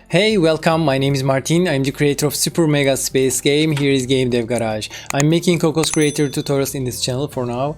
Hey, welcome. My name is Martin. I'm the creator of Super Mega Space Game. Here is Game Dev Garage. I'm making Cocos Creator tutorials in this channel for now.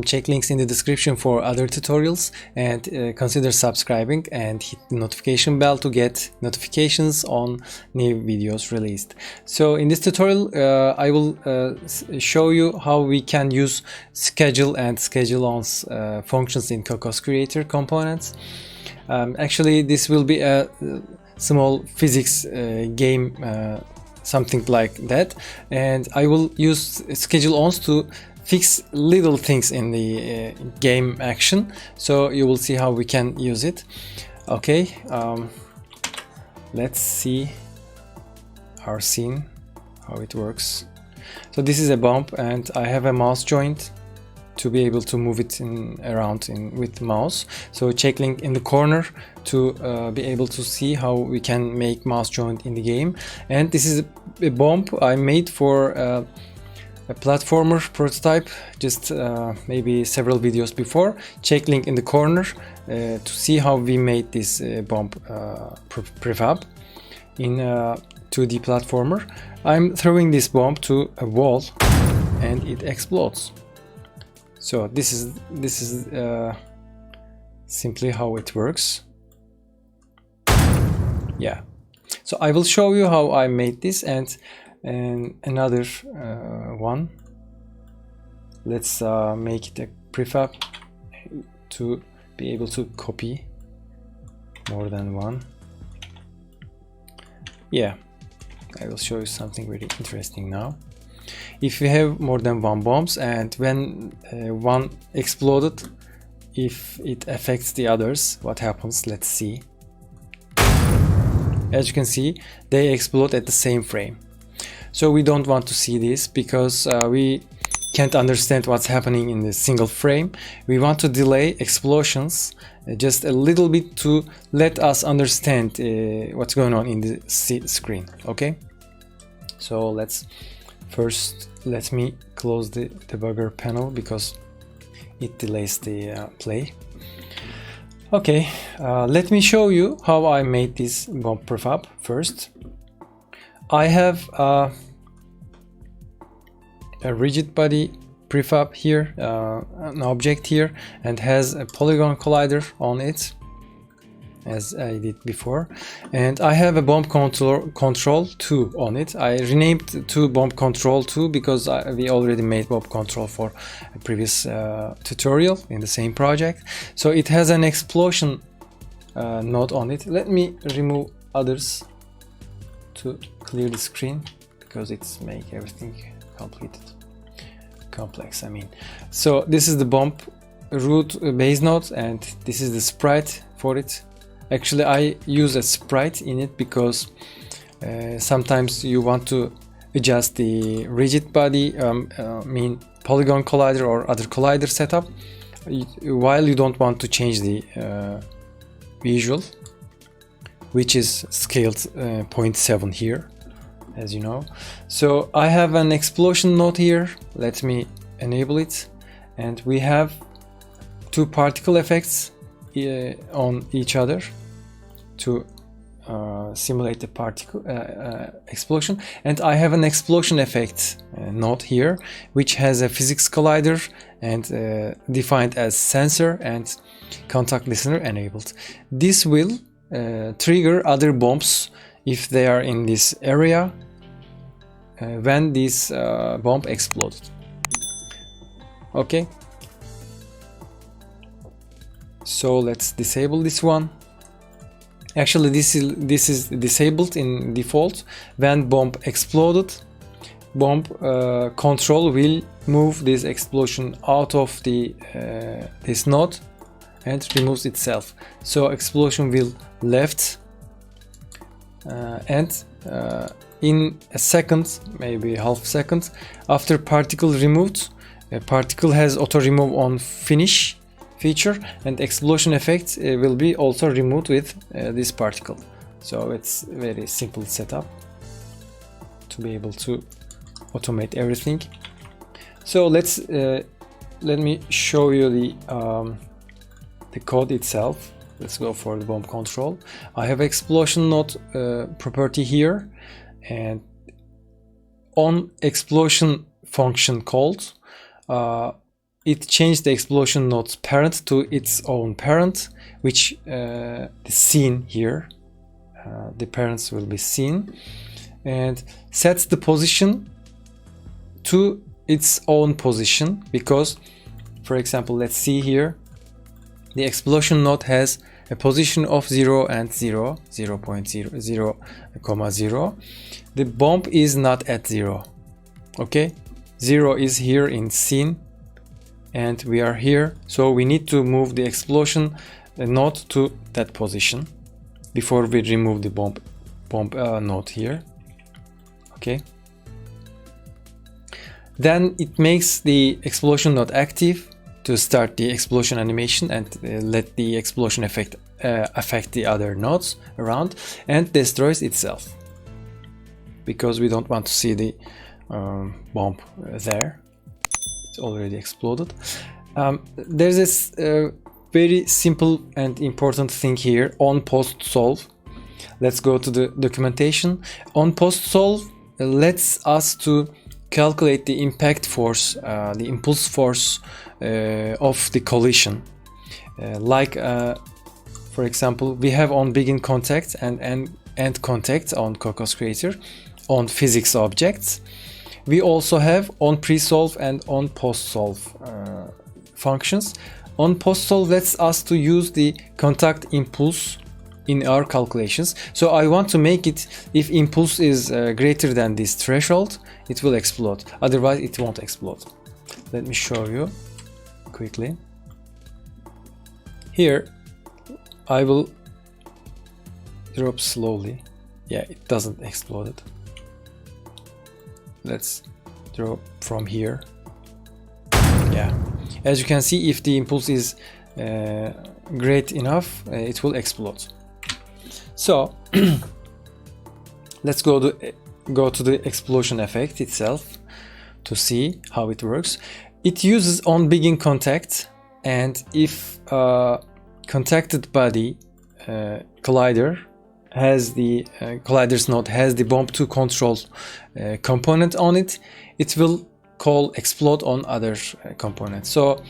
Check links in the description for other tutorials and consider subscribing and hit the notification bell to get notifications on new videos released. So in this tutorial, I will show you how we can use schedule and scheduleOnce functions in Cocos Creator components. Actually, this will be a small physics game, something like that, and I will use scheduleOnce to fix little things in the game action, so you will see how we can use it. Okay, let's see our scene, how it works. So this is a bump and I have a mouse joint to be able to move it around with the mouse. So check link in the corner to be able to see how we can make mouse joint in the game. And this is a bump I made for a platformer prototype just maybe several videos before. Check link in the corner to see how we made this bump prefab in 2D platformer. I'm throwing this bump to a wall and it explodes. So this is simply how it works. Yeah. So I will show you how I made this and another one. Let's make it a prefab to be able to copy more than one. Yeah, I will show you something very interesting now. If you have more than one bombs and when one exploded, if it affects the others, what happens? Let's see. As you can see, they explode at the same frame. So we don't want to see this because we can't understand what's happening in the single frame. We want to delay explosions just a little bit to let us understand what's going on in the screen. Okay, so first, let me close the debugger panel because it delays the play. Okay, let me show you how I made this bump prefab first. I have a rigid body prefab here, an object here, and has a polygon collider on it, as I did before, and I have a bump control 2 on it. I renamed to bump control 2 because we already made bump control for a previous tutorial in the same project. So it has an explosion node on it. Let me remove others to clear the screen because it's make everything complex. I mean, so this is the bump root base node and this is the sprite for it. Actually, I use a sprite in it because sometimes you want to adjust the rigid body, mean polygon collider or other collider setup, while you don't want to change the visual, which is scaled 0.7 here, as you know. So I have an explosion node here. Let me enable it, and we have two particle effects on each other to simulate the particle explosion, and I have an explosion effect node here which has a physics collider and defined as sensor and contact listener enabled. This will trigger other bombs if they are in this area when this bomb exploded. Okay, so let's disable this one. Actually, this is disabled in default. When bomb exploded, bomb control will move this explosion out of the this node and removes itself. So explosion will left and in a second, maybe half second after particle removed, a particle has auto remove on finish feature, and explosion effect will be also removed with this particle. So it's very simple setup to be able to automate everything. So let me show you the code itself. Let's go for the bomb control. I have explosion node property here, and on explosion function called, it changed the explosion node's parent to its own parent, which is seen here. The parents will be seen, and sets the position to its own position, because, for example, let's see here, the explosion node has a position of 0 and 0, 0.0, 0, 0. The bomb is not at 0. Okay, 0 is here in scene, and we are here, so we need to move the explosion node to that position before we remove the bomb node here. Okay, then it makes the explosion node active to start the explosion animation and let the explosion effect affect the other nodes around, and destroys itself, because we don't want to see the bomb there. It's already exploded. There's this very simple and important thing here on post solve. Let's go to the documentation. On post solve lets us to calculate the impact force, the impulse force of the collision. For example, we have on begin contact and end contact on Cocos Creator on physics objects. We also have on pre-solve and on post-solve functions. On post-solve lets us to use the contact impulse in our calculations. So I want to make it, if impulse is greater than this threshold, it will explode. Otherwise it won't explode. Let me show you quickly. Here I will drop slowly. Yeah, it doesn't explode. Let's draw from here. Yeah, as you can see, if the impulse is great enough, it will explode. So let's go to the explosion effect itself to see how it works. It uses on begin contact, and if contacted body collider has the collider's node has the bomb to control component on it, it will call explode on other components. So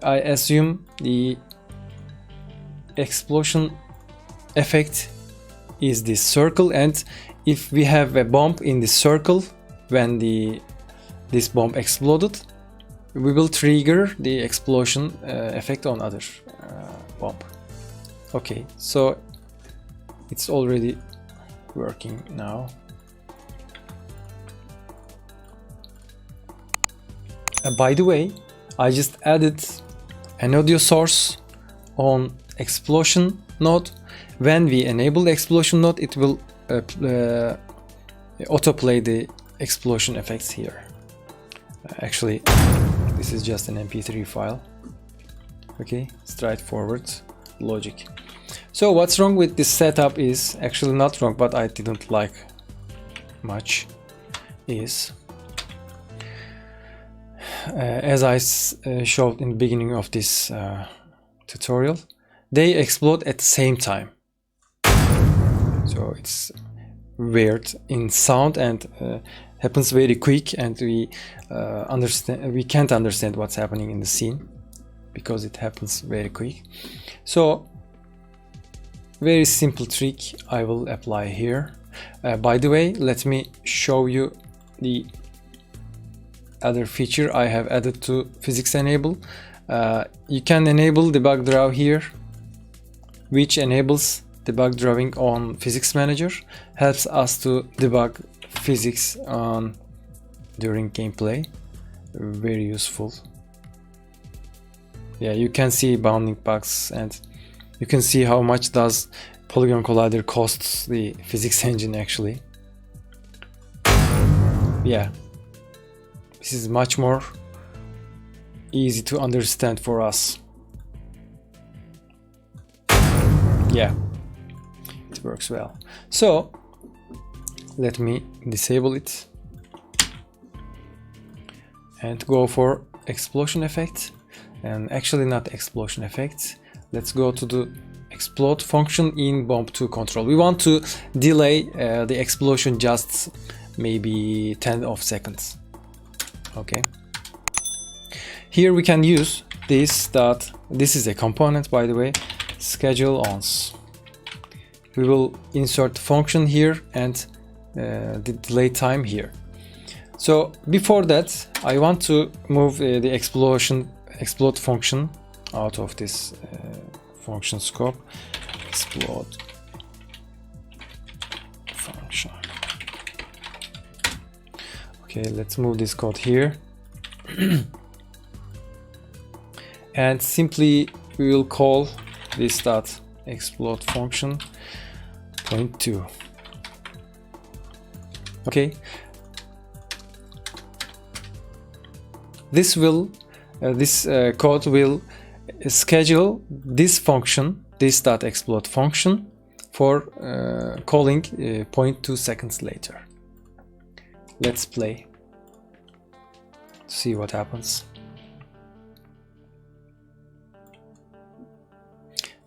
I assume the explosion effect is this circle, and if we have a bomb in the circle when this bomb exploded, we will trigger the explosion effect on other bomb. Okay, so it's already working now. By the way, I just added an audio source on explosion node. When we enable the explosion node, it will autoplay the explosion effects here. Actually, this is just an MP3 file. Okay, straightforward logic. So what's wrong with this setup is actually not wrong, but I didn't like much, is as I showed in the beginning of this tutorial, they explode at the same time. So it's weird in sound and happens very quick, and we can't understand what's happening in the scene because it happens very quick. So very simple trick I will apply here. By the way, let me show you the other feature I have added to physics enable. You can enable debug draw here, which enables debug drawing on physics manager, helps us to debug physics during gameplay. Very useful. Yeah, you can see bounding bugs, and you can see how much does Polygon Collider costs the physics engine actually. Yeah, this is much more easy to understand for us. Yeah, it works well. So let me disable it and go for explosion effect. And actually not explosion effect. Let's go to the explode function in bomb 2 control. We want to delay the explosion just maybe 10 of seconds. Okay. Here we can use this dot. This is a component, by the way. scheduleOnce. We will insert the function here and the delay time here. So before that, I want to move the explode function out of this function scope. Explode function. Okay, let's move this code here. And simply we will call this dot explode function point 2. Okay. This code will schedule this function, this dot explode function, for calling 0.2 seconds later. Let's play. See what happens.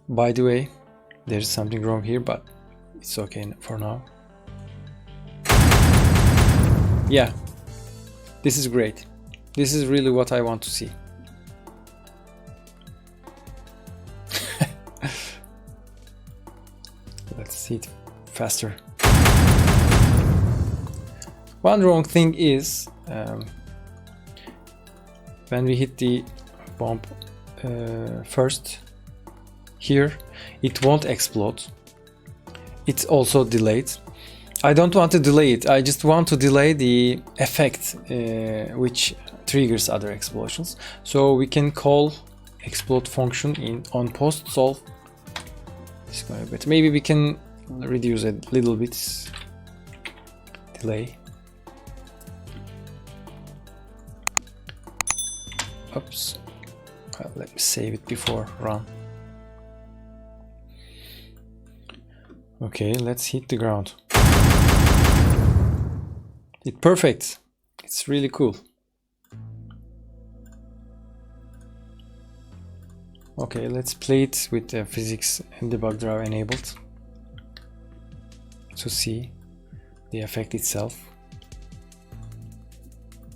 By the way, there's something wrong here, but it's okay for now. Yeah, this is great. This is really what I want to see. Let's see it faster. One wrong thing is when we hit the bomb first here, it won't explode. It's also delayed. I don't want to delay it. I just want to delay the effect which triggers other explosions. So we can call explode function on post solve. It's going to be better. Maybe we can reduce a little bit delay. Oops. Let me save it before run. Okay, let's hit the ground. It's perfect. It's really cool. Okay, let's play it with the physics and debug drive enabled to see the effect itself.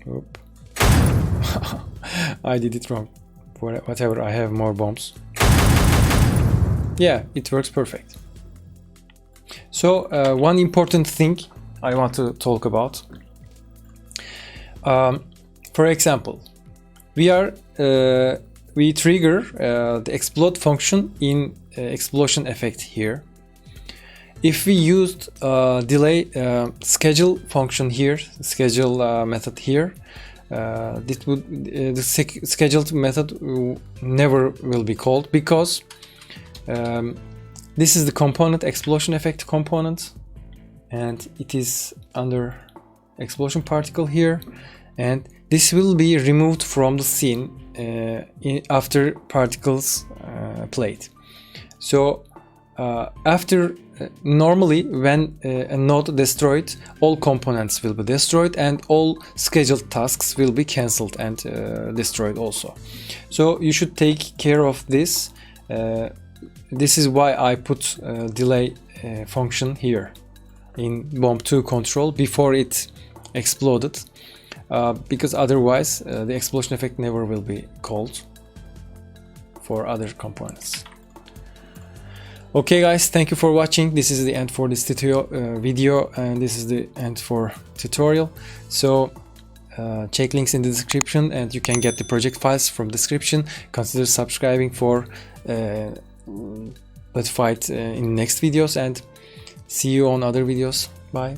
Oop. I did it wrong. Whatever, I have more bombs. Yeah, it works perfect. So one important thing I want to talk about. For example, we trigger the explode function in explosion effect here. If we used delay schedule function here, schedule method here, the scheduled method never will be called, because this is the component, explosion effect component, and it is under explosion particle here, and this will be removed from the scene after particles played. So after normally when a node destroyed, all components will be destroyed and all scheduled tasks will be cancelled and destroyed also. So you should take care of this. This is why I put delay function here in bomb 2 control before it exploded, because otherwise the explosion effect never will be called for other components. Okay guys, thank you for watching. This is the end for this video, and this is the end for tutorial. So check links in the description and you can get the project files from description. Consider subscribing for notified in next videos, and see you on other videos. Bye.